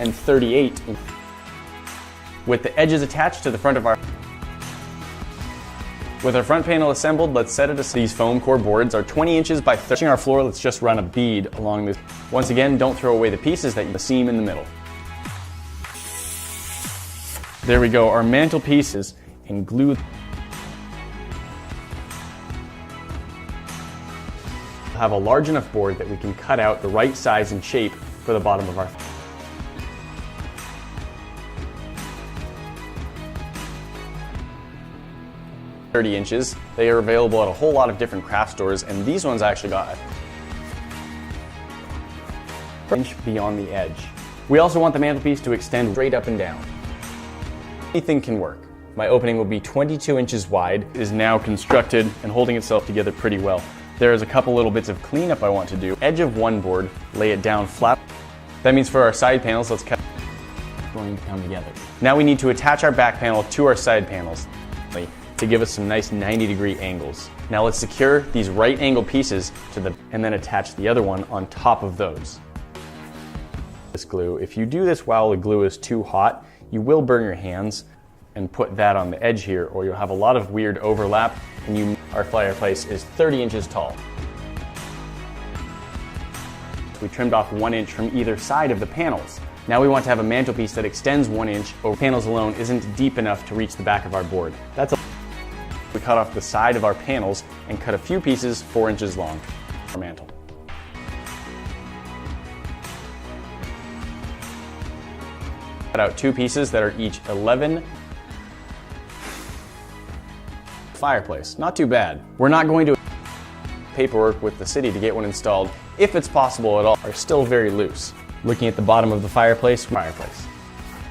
and 38 with the edges attached to the front of our. With our front panel assembled, let's set it aside. These foam core boards are 20 inches by 30. Our floor, let's just run a bead along this. Once again, don't throw away the pieces that you seam in the middle. There we go, our mantle pieces and glue. We'll have a large enough board that we can cut out the right size and shape for the bottom of our. 30 inches. They are available at a whole lot of different craft stores, and these ones I actually got an inch beyond the edge. We also want the mantelpiece to extend straight up and down. Anything can work. My opening will be 22 inches wide, is now constructed and holding itself together pretty well. There's a couple little bits of cleanup I want to do. Edge of one board, lay it down flat. That means for our side panels, let's cut. Going to come together. Now we need to attach our back panel to our side panels to give us some nice 90-degree angles. Now let's secure these right angle pieces to the, and then attach the other one on top of those. This glue, if you do this while the glue is too hot, you will burn your hands, and put that on the edge here, or you'll have a lot of weird overlap, and our fireplace is 30 inches tall. We trimmed off 1 inch from either side of the panels. Now we want to have a mantelpiece that extends 1 inch over panels alone isn't deep enough to reach the back of our board. We cut off the side of our panels and cut a few pieces 4 inches long for our mantle. Cut out 2 pieces that are each 11. Fireplace, not too bad. We're not going to paperwork with the city to get one installed, if it's possible at all, are still very loose. Looking at the bottom of the fireplace.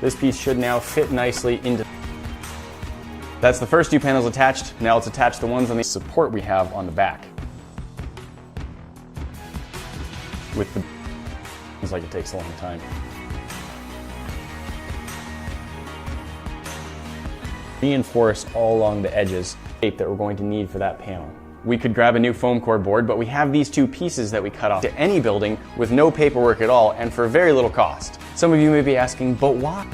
This piece should now fit nicely into. That's the first 2 panels attached. Now let's attach the ones on the support we have on the back. With the, seems like it takes a long time. Reinforce all along the edges, shape that we're going to need for that panel. We could grab a new foam core board, but we have these 2 pieces that we cut off to any building with no paperwork at all and for very little cost. Some of you may be asking, but why?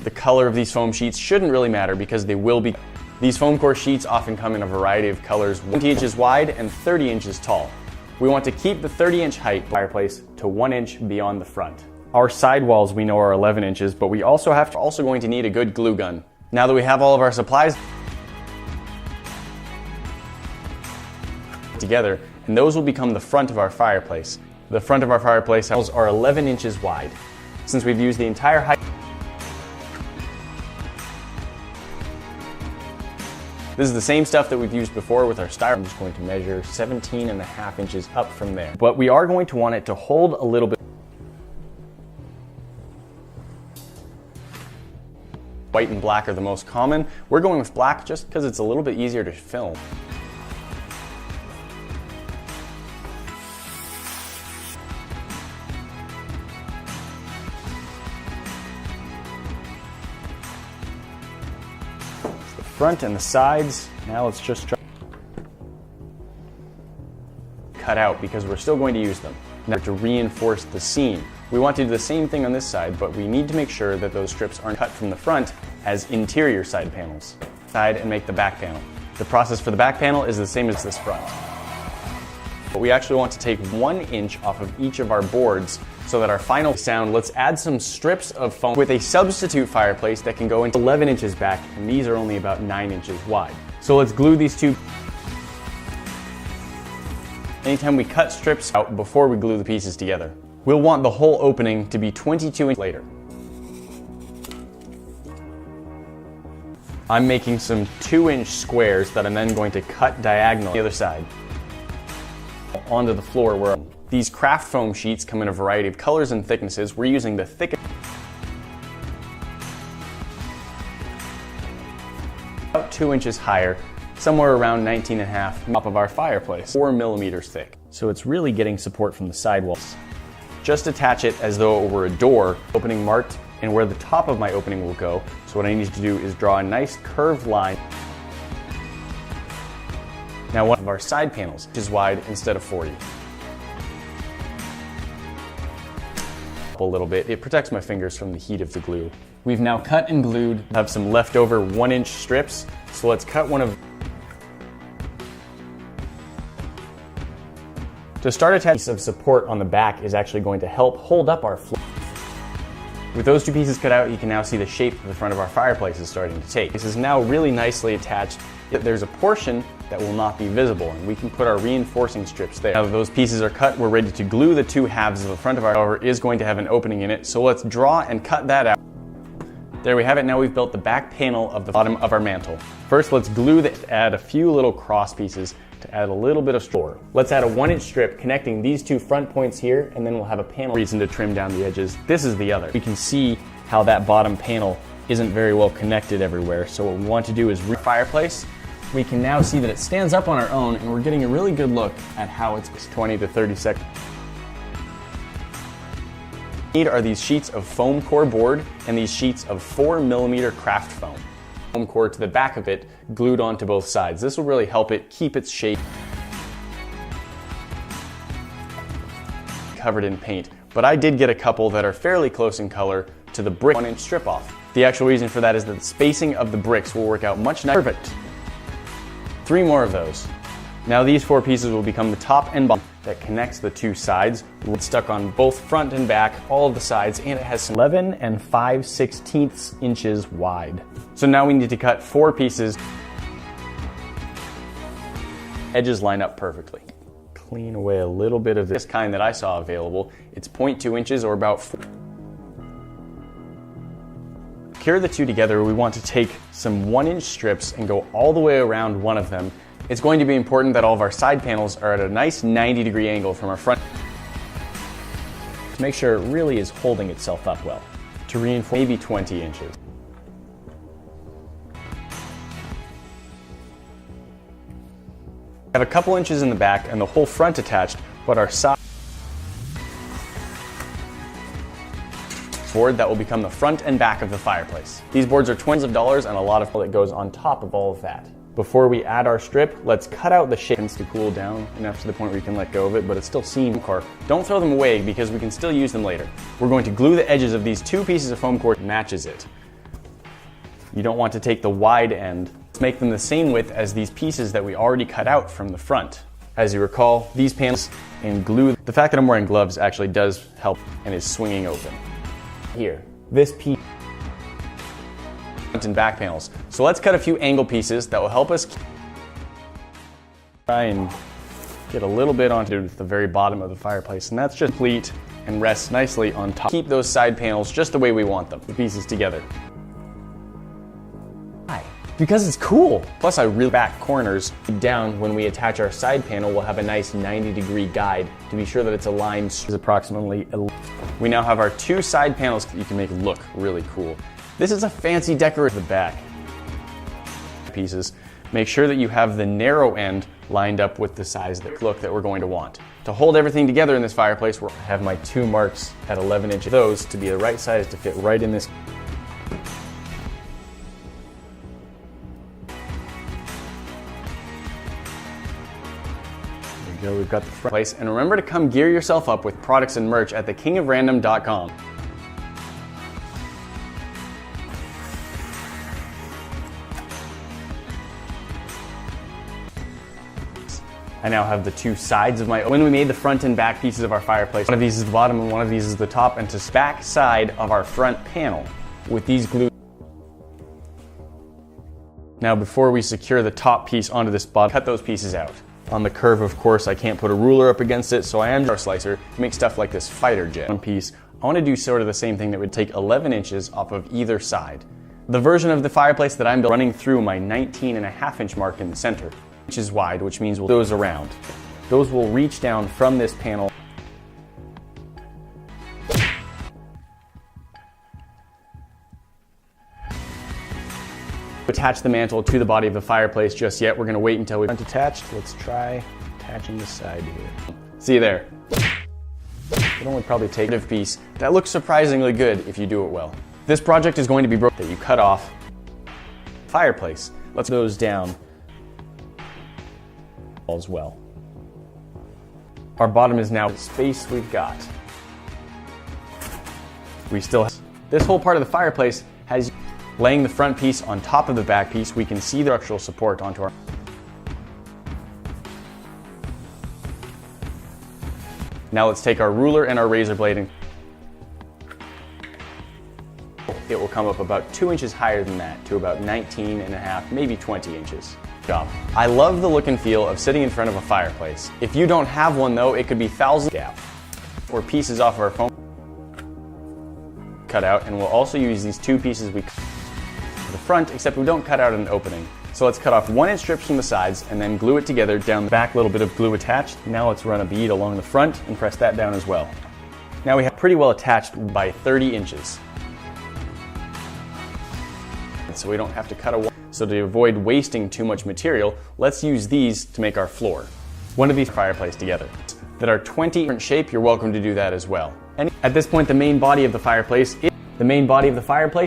The color of these foam sheets shouldn't really matter because they will be. These foam core sheets often come in a variety of colors, 20 inches wide and 30 inches tall. We want to keep the 30-inch height fireplace to 1 inch beyond the front. Our side walls we know are 11 inches, but we also going to need a good glue gun. Now that we have all of our supplies together, and those will become the front of our fireplace. The front of our fireplace are 11 inches wide. Since we've used the entire height, this is the same stuff that we've used before with our styrofoam. I'm just going to measure 17.5 inches up from there. But we are going to want it to hold a little bit. White and black are the most common. We're going with black just because it's a little bit easier to film. The front and the sides, now let's just try cut out because we're still going to use them. Now to reinforce the seam. We want to do the same thing on this side, but we need to make sure that those strips aren't cut from the front as interior side panels. And make the back panel. The process for the back panel is the same as this front. But we actually want to take 1 inch off of each of our boards so that our final sound, let's add some strips of foam with a substitute fireplace that can go into 11 inches back, and these are only about 9 inches wide. So let's glue these 2. Anytime we cut strips out before we glue the pieces together, we'll want the whole opening to be 22 inches later. I'm making some 2-inch squares that I'm then going to cut diagonally on the other side onto the floor where these craft foam sheets come in a variety of colors and thicknesses. We're using the thickest, about 2 inches higher, somewhere around 19.5 top of our fireplace, 4 millimeters thick. So it's really getting support from the sidewalls. Just attach it as though it were a door, opening marked and where the top of my opening will go. So what I need to do is draw a nice curved line. Now one of our side panels is wide instead of 40. a little bit. It protects my fingers from the heat of the glue. We've now cut and glued. I have some leftover 1-inch strips, so let's cut one of. To start, a piece of support on the back is actually going to help hold up our floor. With those two pieces cut out, you can now see the shape of the front of our fireplace is starting to take. This is now really nicely attached. There's a portion that will not be visible, and we can put our reinforcing strips there. Now that those pieces are cut, we're ready to glue the two halves of the front of our cover is going to have an opening in it, so let's draw and cut that out. There we have it. Now we've built the back panel of the bottom of our mantle. First, let's glue that, add a few little cross pieces to add a little bit of store. Let's add a 1-inch strip connecting these two front points here, and then we'll have a panel reason to trim down the edges. This is the other. We can see how that bottom panel isn't very well connected everywhere, so what we want to do is fireplace. We can now see that it stands up on our own, and we're getting a really good look at how it's 20 to 30 seconds. What we need are these sheets of foam core board and these sheets of 4mm craft foam. Foam core to the back of it, glued onto both sides. This will really help it keep its shape. Covered in paint, but I did get a couple that are fairly close in color to the brick 1-inch strip off. The actual reason for that is that the spacing of the bricks will work out much nicer. Perfect. 3 more of those. Now these 4 pieces will become the top and bottom that connects the two sides. It's stuck on both front and back, all of the sides, and it has some 11 5/16 inches wide. So now we need to cut 4 pieces. Edges line up perfectly. Clean away a little bit of this kind that I saw available. It's 0.2 inches or about 4. Secure the two together, we want to take some 1-inch strips and go all the way around one of them. It's going to be important that all of our side panels are at a nice 90-degree angle from our front to make sure it really is holding itself up well. To reinforce, maybe 20 inches. I have a couple inches in the back and the whole front attached, but our side board that will become the front and back of the fireplace. These boards are $20s and a lot of that goes on top of all of that. Before we add our strip, let's cut out the shape to cool down enough to the point where you can let go of it, but it's still seam core. Don't throw them away because we can still use them later. We're going to glue the edges of these 2 pieces of foam core matches it. You don't want to take the wide end. Let's make them the same width as these pieces that we already cut out from the front. As you recall, these panels and glue, the fact that I'm wearing gloves actually does help and is swinging open. Here, this piece front and back panels. So let's cut a few angle pieces that will help us try and get a little bit onto the very bottom of the fireplace, and that's just complete and rests nicely on top. Keep those side panels just the way we want them, the pieces together. Why? Because it's cool. Plus I really back corners down when we attach our side panel, we'll have a nice 90-degree guide to be sure that it's aligned. It's approximately. We now have our 2 side panels that you can make look really cool. This is a fancy decorative at the back. Pieces. Make sure that you have the narrow end lined up with the size of the look that we're going to want. To hold everything together in this fireplace, I have my 2 marks at 11 inches. Those to be the right size to fit right in this. There we go, we've got the front place. And remember to come gear yourself up with products and merch at thekingofrandom.com. I now have the 2 sides of my. When we made the front and back pieces of our fireplace, one of these is the bottom and one of these is the top, and to back side of our front panel with these glue. Now before we secure the top piece onto this bottom, cut those pieces out. On the curve, of course, I can't put a ruler up against it, so I am a slicer to make stuff like this fighter jet. One piece, I want to do sort of the same thing that would take 11 inches off of either side. The version of the fireplace that I'm running through my 19.5-inch mark in the center. Inches wide, which means we'll those around. Those will reach down from this panel. Attach the mantle to the body of the fireplace just yet. We're going to wait until we've attached. Let's try attaching the side here. See you there. It only probably take a piece. That looks surprisingly good if you do it well. This project is going to be broken that you cut off fireplace. Let's those down as well. Our bottom is now the space we've got. we still have this whole part of the fireplace has laying the front piece on top of the back piece. We can see the structural support onto our. Now let's take our ruler and our razor blade and it will come up about 2 inches higher than that to about 19.5, maybe 20 inches. I love the look and feel of sitting in front of a fireplace. If you don't have one though, it could be thousands gap or pieces off of our foam cut out, and we'll also use these two pieces we cut to the front, except we don't cut out an opening. So let's cut off 1-inch strips from the sides and then glue it together down the back, little bit of glue attached. Now let's run a bead along the front and press that down as well. Now we have pretty well attached by 30 inches. So we don't have to cut a wall. So to avoid wasting too much material, let's use these to make our floor. One of these fireplace together that are 20 different shape, you're welcome to do that as well. And at this point, the main body of the fireplace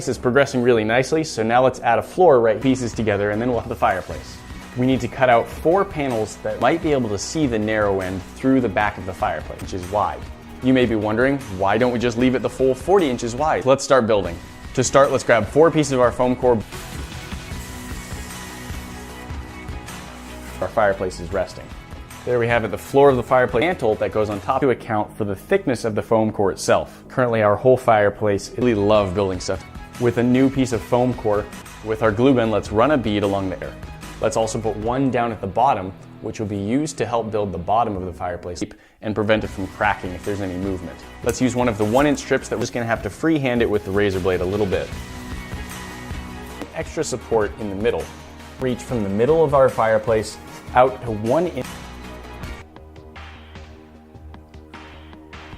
is progressing really nicely. So now let's add a floor right pieces together and then we'll have the fireplace. We need to cut out 4 panels that might be able to see the narrow end through the back of the fireplace, which is wide. You may be wondering, why don't we just leave it the full 40 inches wide? Let's start building. To start, let's grab 4 pieces of our foam core. Our fireplace is resting. There we have it, the floor of the fireplace mantle that goes on top to account for the thickness of the foam core itself. Currently our whole fireplace, I really love building stuff. With a new piece of foam core, with our glue gun, let's run a bead along there. Let's also put one down at the bottom, which will be used to help build the bottom of the fireplace and prevent it from cracking if there's any movement. Let's use one of the 1-inch strips that we're just gonna have to freehand it with the razor blade a little bit. Extra support in the middle. Reach from the middle of our fireplace out to 1 inch.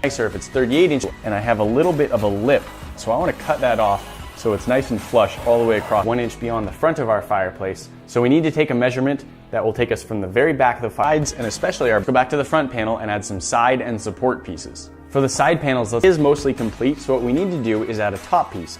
Nicer if it's 38 inches, and I have a little bit of a lip, so I want to cut that off so it's nice and flush all the way across 1 inch beyond the front of our fireplace. So we need to take a measurement that will take us from the very back of the sides, and especially go back to the front panel and add some side and support pieces. For the side panels, this is mostly complete, so what we need to do is add a top piece.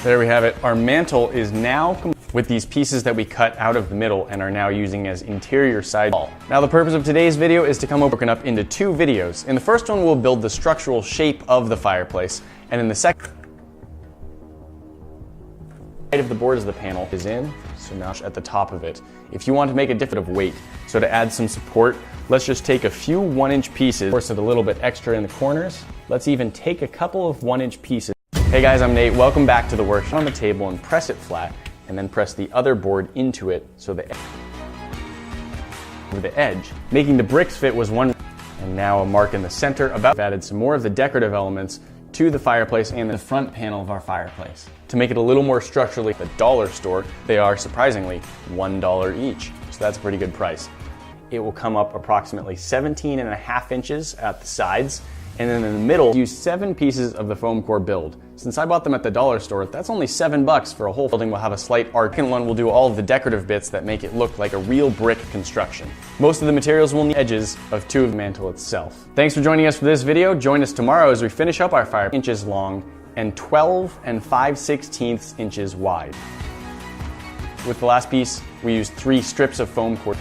There we have it. Our mantle is now complete with these pieces that we cut out of the middle and are now using as interior side wall. Now the purpose of today's video is to come broken up into 2 videos. In the first one, we'll build the structural shape of the fireplace, and in the second, the height of the board as the panel is in, so now at the top of it. If you want to make a different weight, so to add some support, let's just take a few 1-inch pieces, force it a little bit extra in the corners. Let's even take a couple of 1-inch pieces. Hey guys, I'm Nate. Welcome back to the workshop. On the table and press it flat, and then press the other board into it so over the edge. Making the bricks fit was one, and now a mark in the center. I've added some more of the decorative elements to the fireplace and the front panel of our fireplace. To make it a little more structurally, at the dollar store, they are surprisingly $1 each, so that's a pretty good price. It will come up approximately 17.5 inches at the sides, and then in the middle, use 7 pieces of the foam core build. Since I bought them at the dollar store, that's only $7 for a whole building. Will have a slight arc. The second one will do all of the decorative bits that make it look like a real brick construction. Most of the materials will need edges of 2 of the mantle itself. Thanks for joining us for this video. Join us tomorrow as we finish up our fire inches long and 12 5/16 inches wide. With the last piece, we used 3 strips of foam core.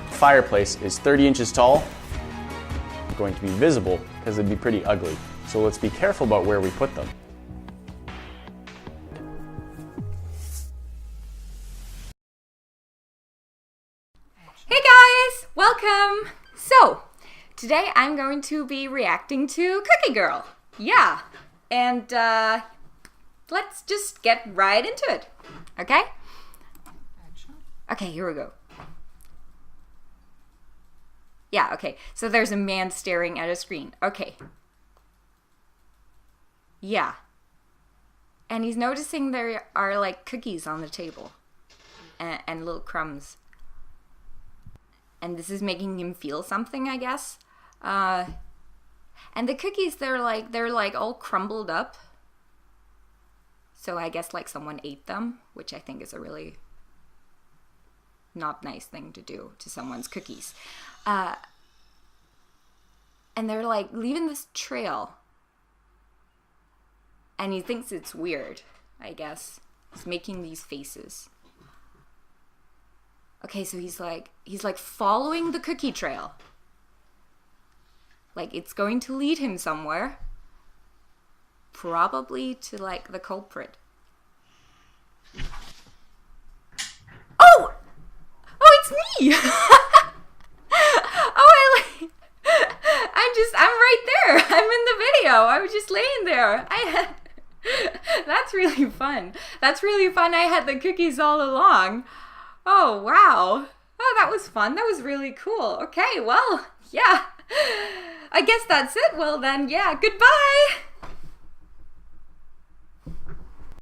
Fireplace is 30 inches tall. It's going to be visible because it'd be pretty ugly. So let's be careful about where we put them. Hey guys, welcome. So today I'm going to be reacting to Cookie Girl. Yeah, and let's just get right into it. Okay? Okay, here we go. Yeah, okay. So there's a man staring at a screen. Okay. Yeah. And he's noticing there are like cookies on the table. And little crumbs. And this is making him feel something, I guess. And the cookies, they're like all crumbled up. So I guess like someone ate them, which I think is a really not nice thing to do to someone's cookies. And they're like leaving this trail. And he thinks it's weird, I guess. He's making these faces. Okay, so he's like following the cookie trail. Like, it's going to lead him somewhere. Probably to, like, the culprit. Oh! Oh, it's me! I'm right there. I'm in the video. I was just laying there. That's really fun. That's really fun. I had the cookies all along. Oh, wow. Oh, that was fun. That was really cool. Okay, well, yeah. I guess that's it. Well then, yeah, goodbye.